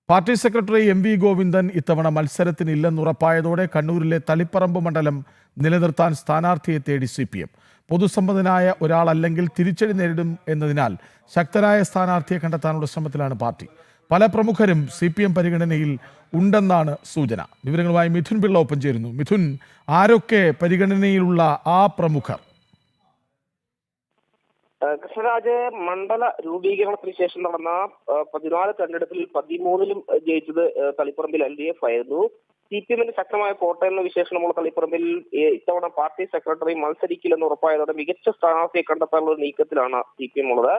Party secretary MV. Govindan ഇത്തവണ മത്സരത്തിനില്ലെന്നുറപ്പായതോടെ കണ്ണൂരിലെ തളിപ്പറമ്പ് മണ്ഡലം നിലനിർത്താൻ സ്ഥാനാർത്ഥിയെ തേടി CPM. പൊതുസമ്മതനായ ഒരാളല്ലെങ്കിൽ തിരിച്ചടി നേരിടും എന്നതിനാൽ ശക്തനായ സ്ഥാനാർത്ഥിയെ കണ്ടെത്താനുള്ള ശ്രമത്തിലാണ് പാർട്ടി. പല പ്രമുഖരും CPM പരിഗണനയിൽ ഉണ്ടെന്നാണ് സൂചന. വിവരങ്ങളുമായി മിഥുൻ പിള്ള ഒപ്പം ചേരുന്നു. മിഥുൻ, ആരൊക്കെ പരിഗണനയിലുള്ള ആ പ്രമുഖർ? കൃഷ്ണരാജ്, മണ്ഡല രൂപീകരണത്തിന് ശേഷം നടന്ന 14 തെരഞ്ഞെടുപ്പിൽ 13ലും ജയിച്ചത് തളിപ്പറമ്പിൽ LDF ആയിരുന്നു. CPMന്റെ ശക്തമായ കോട്ട എന്ന വിശേഷണമുള്ള തളിപ്പറമ്പിൽ ഇത്തവണ പാർട്ടി സെക്രട്ടറി മത്സരിക്കില്ലെന്ന് ഉറപ്പായതോടെ മികച്ച സ്ഥാനാർത്ഥിയെ കണ്ടെത്താനുള്ള നീക്കത്തിലാണ് CPM ഉള്ളത്.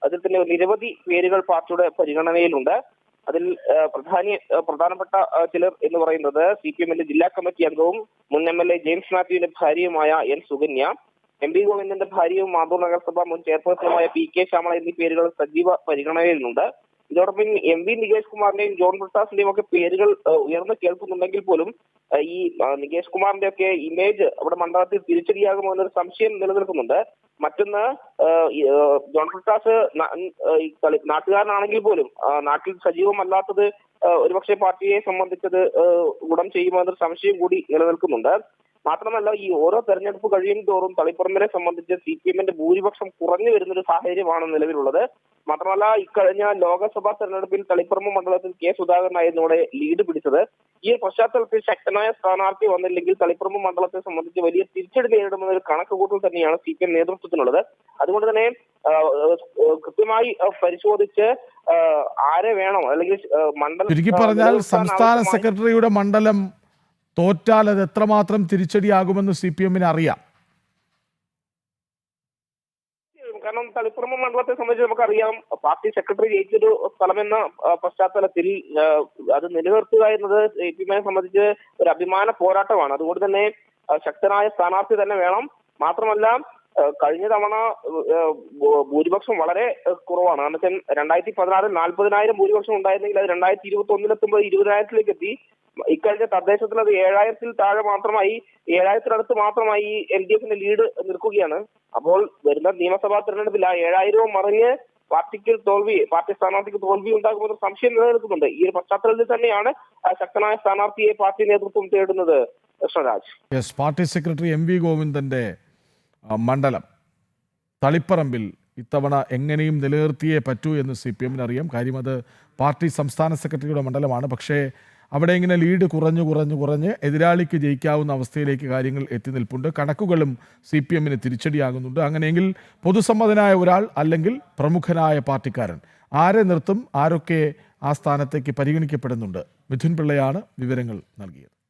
അതിൽ തന്നെ നിരവധി പേരുകൾ പാർട്ടിയുടെ പരിഗണനയിലുണ്ട്. അതിൽ പ്രധാനപ്പെട്ട ചിലർ എന്ന് പറയുന്നത് CPMന്റെ ജില്ലാ കമ്മിറ്റി അംഗവും മുൻ MLA ജെയിംസ് മാത്യുവിന്റെ ഭാര്യയുമായ N. സുകന്യ, M.V. ഗോവിന്ദന്റെ ഭാര്യയും മാതൂർ നഗരസഭ മുൻ ചെയർപേഴ്സണുമായ P.K. ശ്യാമള എന്നീ പേരുകൾ സജീവ പരിഗണനയിലുണ്ട്. ഇതോടൊപ്പം M.V. നികേഷ് കുമാറിന്റെയും ജോൺ ബ്രിട്ടാസിന്റെയും ഒക്കെ പേരുകൾ ഉയർന്നു കേൾക്കുന്നുണ്ടെങ്കിൽ പോലും ഈ നികേഷ് കുമാറിന്റെ ഒക്കെ ഇമേജ് അവിടെ മണ്ഡലത്തിൽ തിരിച്ചടിയാകുമോ എന്നൊരു സംശയം നിലനിൽക്കുന്നുണ്ട്. മറ്റൊന്ന്, ജോൺ ബ്രിട്ടാസ് നാട്ടുകാരനാണെങ്കിൽ പോലും നാട്ടിൽ സജീവമല്ലാത്തത് ഒരുപക്ഷെ പാർട്ടിയെ സംബന്ധിച്ചത് ഗുണം ചെയ്യുമോ എന്നൊരു സംശയം കൂടി നിലനിൽക്കുന്നുണ്ട്. മാത്രമല്ല, ഈ ഓരോ തെരഞ്ഞെടുപ്പ് കഴിയും തോറും തളിപ്പറമ്പിനെ സംബന്ധിച്ച് CPMന്റെ ഭൂരിപക്ഷം കുറഞ്ഞു വരുന്നൊരു സാഹചര്യമാണ് നിലവിലുള്ളത്. മാത്രമല്ല, ഇക്കഴിഞ്ഞ ലോക്സഭാ തെരഞ്ഞെടുപ്പിൽ തളിപ്പറമ്പ് മണ്ഡലത്തിൽ K. സുധാകരനായിരുന്നു ഇവിടെ ലീഡ് പിടിച്ചത്. ഈ പശ്ചാത്തലത്തിൽ ശക്തനായ സ്ഥാനാർത്ഥി വന്നില്ലെങ്കിൽ തളിപ്പറമ്പ് മണ്ഡലത്തെ സംബന്ധിച്ച് വലിയ തിരിച്ചടി നേരിടുമെന്നൊരു കണക്കുകൂട്ടൽ തന്നെയാണ് CPM നേതൃത്വത്തിനുള്ളത്. അതുകൊണ്ട് തന്നെ കൃത്യമായി പരിശോധിച്ച് ആരെ വേണം, അല്ലെങ്കിൽ മണ്ഡലം ചുരുക്കി പറഞ്ഞാൽ സംസ്ഥാന സെക്രട്ടറിയുടെ മണ്ഡലം തോറ്റാൽ അത് എത്രമാത്രം തിരിച്ചടിയാകുമെന്ന് CPMന് അറിയാം. കാരണം തളിപ്പറമ്പ് മണ്ഡലത്തെ സംബന്ധിച്ച് നമുക്കറിയാം, പാർട്ടി സെക്രട്ടറി ജയിച്ചൊരു സ്ഥലമെന്ന പശ്ചാത്തലത്തിൽ അത് നിലനിർത്തുക എന്നത് CPMനെ സംബന്ധിച്ച് ഒരു അഭിമാന പോരാട്ടമാണ്. അതുകൊണ്ട് തന്നെ ശക്തനായ സ്ഥാനാർത്ഥി തന്നെ വേണം. മാത്രമല്ല, കഴിഞ്ഞ തവണ ഭൂരിപക്ഷം വളരെ കുറവാണ്. കാരണം വെച്ചാൽ 2016 40,000 ഭൂരിപക്ഷം ഉണ്ടായിരുന്നെങ്കിൽ അത് 2021 എത്തുമ്പോൾ 20,000 എത്തി. ഇക്കഴിഞ്ഞ തദ്ദേശത്തിൽ അത് 7,000 താഴെ മാത്രമായി, 7,000 മാത്രമായി LDFന്റെ ലീഡ് നിൽക്കുകയാണ്. അപ്പോൾ വരുന്ന നിയമസഭാ തെരഞ്ഞെടുപ്പിൽ ആ 7,000 മറിഞ്ഞ് പാർട്ടി സ്ഥാനാർത്ഥിക്ക് തോൽവി ഉണ്ടാകുമെന്ന സംശയം നിലനിൽക്കുന്നുണ്ട്. ഈ ഒരു പശ്ചാത്തലത്തിൽ തന്നെയാണ് ശക്തനായ സ്ഥാനാർത്ഥിയെ പാർട്ടി നേതൃത്വം തേടുന്നത്. Krishnaraj, party secretary M.V. ഗോവിന്ദന്റെ മണ്ഡലം തളിപ്പറമ്പിൽ ഇത്തവണ എങ്ങനെയും നിലനിർത്തിയേ പറ്റൂ എന്ന് CPMന് അറിയാം. കാര്യം അത് പാർട്ടി സംസ്ഥാന സെക്രട്ടറിയുടെ മണ്ഡലമാണ്. പക്ഷേ അവിടെ ഇങ്ങനെ ലീഡ് കുറഞ്ഞ് എതിരാളിക്ക് ജയിക്കാവുന്ന അവസ്ഥയിലേക്ക് കാര്യങ്ങൾ എത്തി നിൽപ്പുണ്ട്. കണക്കുകളും CPMന് തിരിച്ചടിയാകുന്നുണ്ട്. അങ്ങനെയെങ്കിൽ പൊതുസമ്മതനായ ഒരാൾ അല്ലെങ്കിൽ പ്രമുഖനായ പാർട്ടിക്കാരൻ ആരെ നിർത്തും, ആരൊക്കെ ആ സ്ഥാനത്തേക്ക് പരിഗണിക്കപ്പെടുന്നുണ്ട്? മിഥുൻ പിള്ളയാണ് വിവരങ്ങൾ നൽകിയത്.